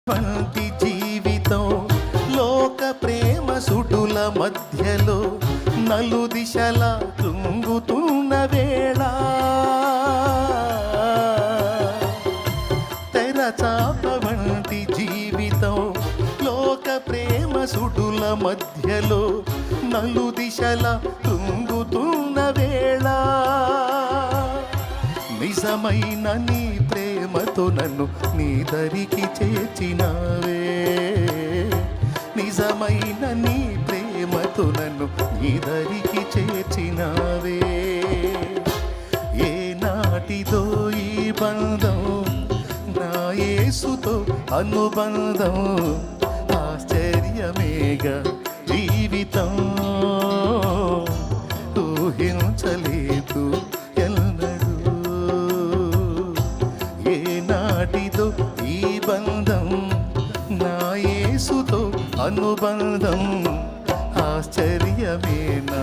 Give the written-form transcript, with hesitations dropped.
వంటి జీవితం లోక ప్రేమ సుడుల మధ్యలో నలు దిశల కృంగుతున్న వేళ తెరచాప వంటి జీవితం లోక ప్రేమ సుడుల మధ్యలో నలు దిశల కృంగుతున్న వేళ నిజమైన నీ ప్రేమతో నన్ను నీ దరికి చేర్చినావే నిజమైన నీ ప్రేమతో నన్ను నీ దరికి చేర్చినావే ఏ నాటిదో ఈ బంధం నా యేసుతో అనుబంధం ఆశ్చర్యమేగా జీవితం ఊహించలేదు నాటిదో ఈ బంధం నా యేసుతో అనుబంధం ఆశ్చర్యమే నా